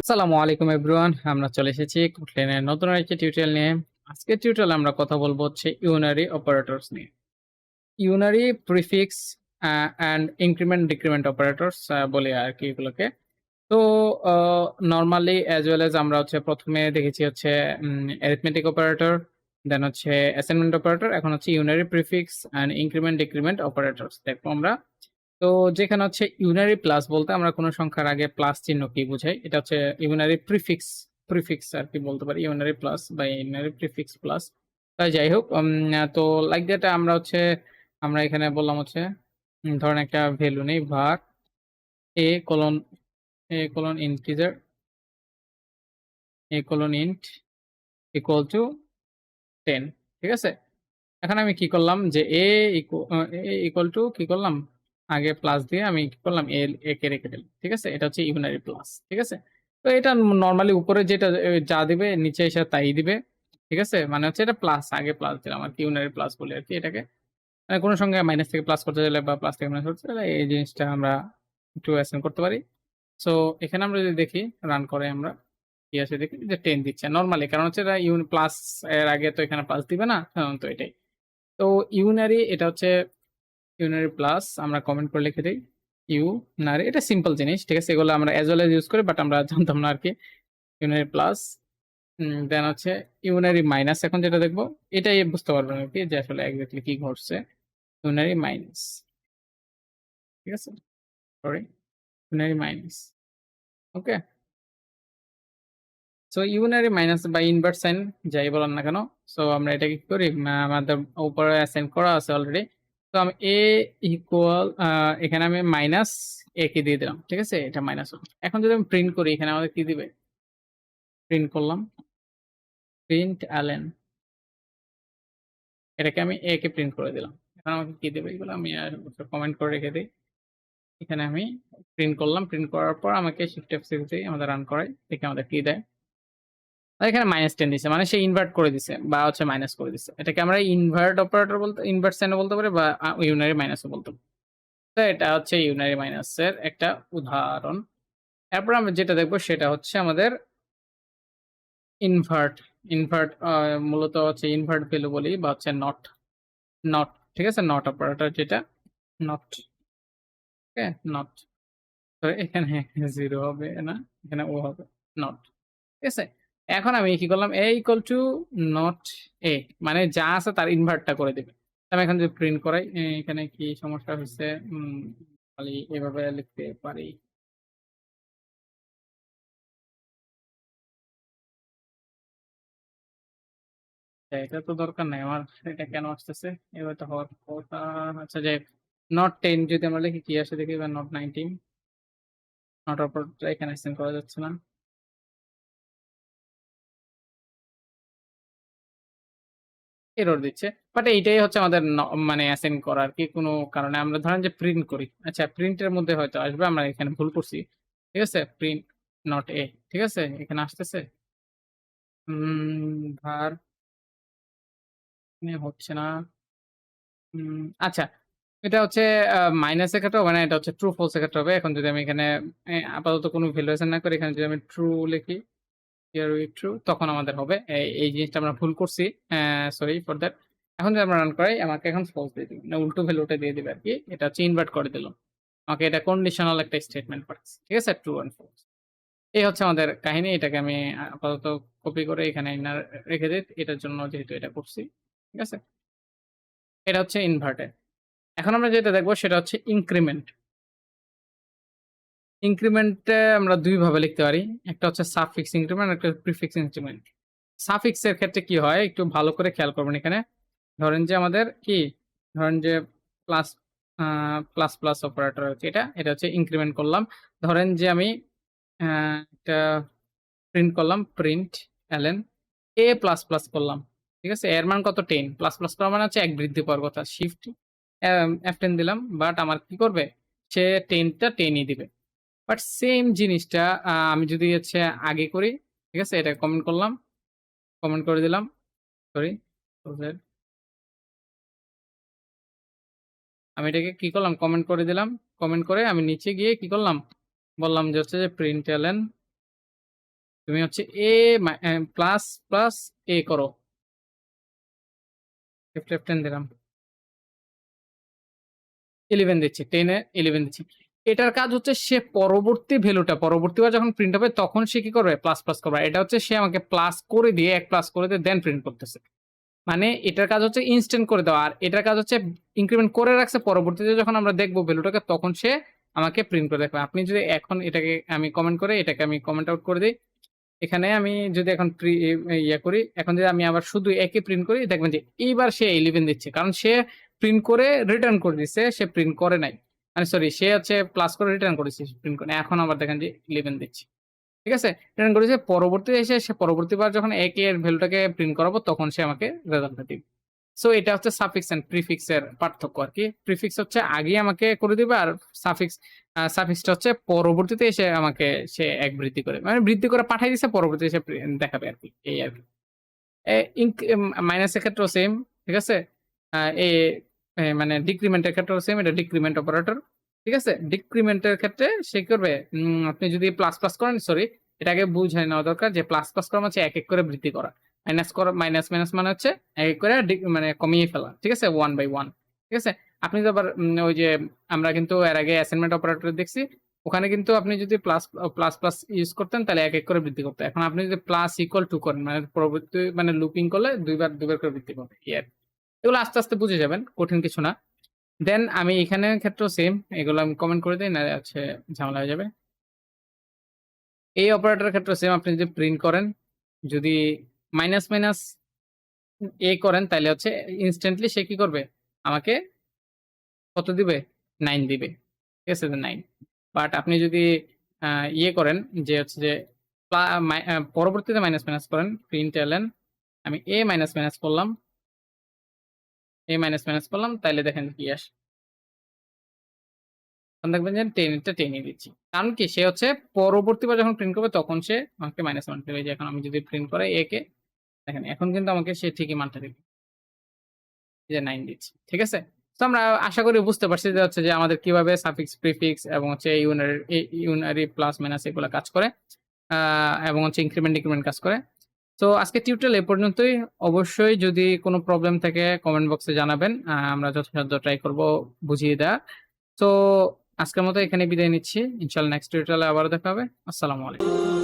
আসসালামু আলাইকুম এভরিওয়ান, আমরা চলে এসেছি কোটলিনের নতুন আরেকটি টিউটোরিয়াল নিয়ে। আজকের টিউটোরিয়ালে আমরা কথা বলবো হচ্ছে ইউনারি অপারেটরস নিয়ে। Unary prefix and increment decrement operators বলি আর কি এগুলোকে। তো নরমালি অ্যাজ ওয়েল এজ আমরা হচ্ছে প্রথমে দেখেছি হচ্ছে অ্যারিথমেটিক অপারেটর, দেন হচ্ছে অ্যাসাইনমেন্ট অপারেটর, এখন হচ্ছে unary prefix and increment decrement operators দেখবো আমরা। তো যেখানে হচ্ছে ইউনারি প্লাস বলতে আমরা কোনো সংখ্যার আগে প্লাস চিহ্ন কি বোঝাই, এটা হচ্ছে ইউনারি প্রিফিক্স। প্রিফিক্স আর কি বলতে পারি, ইউনারি প্লাস বা ইউনারি প্রিফিক্স প্লাস। তাই যাই হোক, তো লাইক দ্যাট আমরা এখানে বললাম হচ্ছে ধরেন একটা ভ্যালু নেই, var a colon integer int equal to 10। ঠিক আছে, এখন আমি কি করলাম যে ইকুয়াল টু কি করলাম, আগে প্লাস দিয়ে আমি কি করলাম এ কে রেখে দিলাম। ঠিক আছে, এটা হচ্ছে ইউনারি প্লাস। ঠিক আছে, তো এটা নরমালি উপরে যেটা যা দিবে নিচে এসে তাই দিবে। ঠিক আছে, মানে হচ্ছে এটা প্লাস, আগে প্লাস দিলাম আর কি, ইউনারি প্লাস বলি আর কি এটাকে। মানে কোনো সংখ্যা মাইনাস থেকে প্লাস করতে চাইলে বা প্লাস থেকে মাইনাস করতে চাইলে এই জিনিসটা আমরা একটু অ্যাসাইন করতে পারি। সো এখানে আমরা যদি দেখি, রান করে আমরা কি আছে দেখি যে 10 দিচ্ছে নরমালি, কারণ হচ্ছে এটা প্লাস এর আগে তো এখানে প্লাস দিবে না, তো এটাই। তো ইউনারি, এটা হচ্ছে ইউনারি প্লাস, আমরা কমেন্ট করে লিখে দিই ইউনারি। এটা সিম্পল জিনিস, ঠিক আছে, এগুলো আমরা অ্যাজ ওয়েল এজ ইউজ করি, বাট আমরা জানতাম না আর কি। ইউনারি প্লাস, দেন হচ্ছে ইউনারি মাইনাস। এখন যেটা দেখবো এটাই বুঝতে পারবেন আর কি যে আসলে এক্স্যাক্টলি কি ঘটছে। ইউনারি মাইনাস, ঠিক আছে, সরি, ইউনারি মাইনাস। ওকে, সো ইউনারি মাইনাস বা ইনভার্ট সাইন যাই বলেন না কেন, সো আমরা এটা কি করি, আমাদের উপরে অ্যাসাইন করা আছে অলরেডি। তো আমি এ ইকুয়াল, এখানে আমি মাইনাস এ কে দিয়ে দিলাম। ঠিক আছে, এটা মাইনাস হলো। এখন যদি আমি প্রিন্ট করি, এখানে আমাদের কি দিবে, প্রিন্ট করলাম প্রিন্ট অ্যালেন, এটাকে আমি এ কে প্রিন্ট করে দিলাম। এখন আমাকে কি দেবে এগুলো আমি কমেন্ট করে রেখে দিই। এখানে আমি প্রিন্ট করলাম, প্রিন্ট করার পর আমাকে শিফট F6 দিয়ে আমাদের রান করাই, দেখি আমাদের কি দেয়। আর এখানে -10 দিছে, মানে সে ইনভার্ট করে দিছে বা হচ্ছে মাইনাস করে দিছে। এটাকে আমরা ইনভার্ট অপারেটর বলতে, ইনভার্ট সাইন বলতে পারি, বা ইউনারি মাইনাসও বলতে পারি। তো এটা হচ্ছে ইউনারি মাইনাসের একটা উদাহরণ। এরপর আমরা যেটা দেখবো সেটা হচ্ছে আমাদের ইনভার্ট। ইনভার্ট মূলত হচ্ছে ইনভার্ট ভ্যালু বলি, বা হচ্ছে নট। নট, ঠিক আছে, নট অপারেটর যেটা, নট। Okay, not. তো এখানে 0 হবে না, এখানে ও হবে নট। ঠিক আছে, এখন আমি কি করলাম, এ ইকুয়াল টু নট এ, মানে যা আছে তার ইনভার্টটা করে দিবে। আমি এখন যদি প্রিন্ট করাই, এখানে কি সমস্যা হচ্ছে, খালি এভাবে লিখতে পারি। এটা তো দরকার নাই আমার, এটা কেন আসতেছে, এবার তো হওয়ার কথা। আচ্ছা, যে নট 10 যদি আমরা লিখি কি আসে দেখি, বা নট 19, নট অপারেটর এখানে অ্যাসাইন করা যাচ্ছে না, এরর দিচ্ছে। বাট এইটাই হচ্ছে আমাদের মানে অ্যাসাইন করার কি কোনো কারণে আমরা ধরেন যে প্রিন্ট করি, আচ্ছা প্রিন্টের মধ্যে হয়তো আসবে, আমরা এখানে ভুল করছি। ঠিক আছে, প্রিন্ট নট এ, ঠিক আছে, এখানে আসতেছে var হচ্ছে না। আচ্ছা, এটা হচ্ছে মাইনাস এর ক্ষেত্রে হবে না, এটা হচ্ছে ট্রু ফলস এর ক্ষেত্রে হবে। এখন যদি আমি এখানে আপাতত কোনো ভ্যালু অ্যাসাইন না করি, এখানে যদি আমি ট্রু লিখি, হিয়ার উইথ ট্রু, তখন আমাদের হবে। এই জিনিসটা আমরা ভুল করছি, সরি ফর দ্যাট। এখন যদি আমরা রান করাই, আমাকে এখন ফলস দিয়ে দিবে, মানে উল্টো ভ্যালুটা দিয়ে দিবে আর কি। এটা হচ্ছে ইনভার্ট করে দিল, আমাকে এটা কন্ডিশনাল একটা স্টেটমেন্ট পাঠাচ্ছে। ঠিক আছে, ট্রু অ্যান্ড ফলস। এই হচ্ছে আমাদের কাহিনী। এটাকে আমি আপাতত কপি করে এখানে রেখে দিই, এটার জন্য যেহেতু এটা করছি। ঠিক আছে, এটা হচ্ছে ইনভার্টেড। এখন আমরা যেটা দেখবো সেটা হচ্ছে ইনক্রিমেন্ট। ইনক্রিমেন্টে আমরা দুই ভাবে লিখতে পারি, একটা হচ্ছে সাফিক্স ইনক্রিমেন্ট, একটা প্রিফিক্স ইনক্রিমেন্ট। সাফিক্স এর ক্ষেত্রে কি হয় একটু ভালো করে খেয়াল করবেন। এখানে ধরেন যে আমাদের কি, ধরেন যে প্লাস প্লাস প্লাস অপারেটর হচ্ছে এটা, এটা হচ্ছে ইনক্রিমেন্ট করলাম। ধরেন যে আমি একটা প্রিন্ট করলাম, প্রিন্ট এলএন এ প্লাস প্লাস করলাম। ঠিক আছে, এর মান কত, 10, প্লাস প্লাস করার মানে হচ্ছে এক বৃদ্ধি পাওয়ার কথা, শিফট F10 দিলাম, বাট আমার কি করবে, সে 10টা 10ই দিবে। বাট সেম জিনিসটা আমি যদি হচ্ছে আগে করি, ঠিক আছে, এটা কমেন্ট করলাম, কমেন্ট করে দিলাম, সরি, আমি এটাকে কি করলাম, কমেন্ট করে দিলাম। কমেন্ট করে আমি নিচে গিয়ে কি করলাম, বললাম যে হচ্ছে যে প্রিন্ট এলেন তুমি হচ্ছে এ প্লাস প্লাস এ করো, F10 দিলাম, 11 দিচ্ছি, 10 এ 11 দিচ্ছি। এটার কাজ হচ্ছে সে পরবর্তী ভ্যালুটা পরবর্তীবার যখন প্রিন্ট হবে তখন সে কি করবে? প্লাস প্লাস করবে। এটা হচ্ছে সে আমাকে প্লাস করে দিয়ে 1 প্লাস করে দিয়ে দেন প্রিন্ট করতেছে। মানে এটার কাজ হচ্ছে ইনস্ট্যান্ট করে দেওয়া। আর এটার কাজ হচ্ছে ইনক্রিমেন্ট করে রাখছে, পরবর্তীতে যখন আমরা দেখব ভ্যালুটাকে তখন সে আমাকে প্রিন্ট করে দেখাবে। আপনি যদি এখন এটাকে আমি কমেন্ট করে এটাকে আমি কমেন্ট আউট করে দেই। এখানে আমি যদি এখন ইয়ে করি, এখন যদি আমি আবার শুধু একে প্রিন্ট করি দেখবেন যে এইবার সে 11 দিচ্ছে। কারণ সে প্রিন্ট করে রিটার্ন করে দিচ্ছে, সে প্রিন্ট করে নাই। মানে সরি, সে হচ্ছে প্লাস করে রিটার্ন করেছে, প্রিন্ট করে। এখন আবার দেখেন যে 11 দিচ্ছে। ঠিক আছে? রিটার্ন করেছে, পরবর্তীতে এসে সে পরবর্তীবার যখন একে এর ভ্যালুটাকে প্রিন্ট করাবো তখন সে আমাকে রেজাল্টটা দিবে। সো এটা হচ্ছে সাফিক্স এন্ড প্রিফিক্স এর পার্থক্য আরকি। প্রিফিক্স হচ্ছে আগেই আমাকে করে দিবে, আর সাফিক্সটা হচ্ছে পরবর্তীতে এসে আমাকে সে এক বৃদ্ধি করে। মানে বৃদ্ধি করে পাঠায় দিছে, পরবর্তীতে এসে দেখাবে আরকি। এই আরকি। এ ইনক মাইনাসের ক্ষেত্রেও সেম, ঠিক আছে? আ এ মানে ডিক্রিমেন্ট এর ক্ষেত্রেও সেম, এটা ডিক্রিমেন্ট অপারেটর। ঠিক আছে? ডিক্রিমেন্টের ক্ষেত্রে সে কি করবে? আপনি যদি প্লাস, প্লাস করেন, সরি, এটা আগে বুঝায় নেওয়া দরকার যে প্লাস, প্লাস করা মানে হচ্ছে এক, এক করে বৃদ্ধি করা। মাইনাস করা, মাইনাস, মাইনাস মানে হচ্ছে এক, এক করে মানে কমিয়ে ফেলা। ঠিক আছে? 1 বাই 1। ঠিক আছে? আপনি যদি আবার ওই যে আমরা কিন্তু এর আগে অ্যাসাইনমেন্ট অপারেটর দেখছি। ওখানে কিন্তু আপনি যদি প্লাস, প্লাস ইউজ করতেন তাহলে এক, এক করে বৃদ্ধি করত। এখন আপনি যদি প্লাস ইকুয়াল টু করেন মানে পরবর্তী মানে লুপিং করলে ২ বার, ২ বার করে বৃদ্ধি পাবে। এই আরকি। এগুলো আস্তে, আস্তে বুঝে যাবেন। কঠিন কিছু না। দেন আমি এখানের ক্ষেত্রেও সেম। এগুলো আমি কমেন্ট করে দেই, নাহলে হচ্ছে ঝামেলা হয়ে যাবে। এই অপারেটরের ক্ষেত্রেও সেম, আপনি যদি প্রিন্ট করেন, যদি মাইনাস, মাইনাস করেন তাইলে হচ্ছে ইনস্ট্যান্টলি সে কি করবে? আমাকে কত দিবে? 9 দিবে। ঠিক আছে? 9। বাট আপনি যদি আ করেন যে হচ্ছে যে পরবর্তীতে মাইনাস, মাইনাস করেন, প্রিন্টলন আমি মাইনাস, মাইনাস করলাম, মাইনাস, মাইনাস করলাম, তাইলে দেখেন কি আসে। তখন দেখবেন যে 10 টা 10 ই দিচ্ছি। কারণ কি? সে হচ্ছে পরবর্তীবার যখন প্রিন্ট করবে তখন সে আমাকে মাইনাস মান দেবে। যে এখন আমি যদি প্রিন্ট করাই কে, দেখেন এখন কিন্তু আমাকে সে ঠিকই মানটা দিবে। যে 9 দিচ্ছি। ঠিক আছে? তো আমরা আশা করি বুঝতে পারছি যে হচ্ছে যে আমাদের কিভাবে সাফিক্স, প্রিফিক্স এবং হচ্ছে ইউনারি প্লাস মাইনাস এগুলা কাজ করে। আ এবং হচ্ছে ইনক্রিমেন্ট, ডিক্রিমেন্ট কাজ করে। তো আজকের টিউটোরিয়াল এ পর্যন্তই। অবশ্যই যদি কোনো প্রবলেম থাকে কমেন্ট বক্সে জানাবেন। আমরা যথাসাধ্য ট্রাই করব বুঝিয়ে দেওয়ার। তো আজকের মতো এখানে বিদায় নিচ্ছি। ইনশাআল্লাহ নেক্সট টিউটোরিয়ালে আবারও দেখা হবে। আসসালামু আলাইকুম।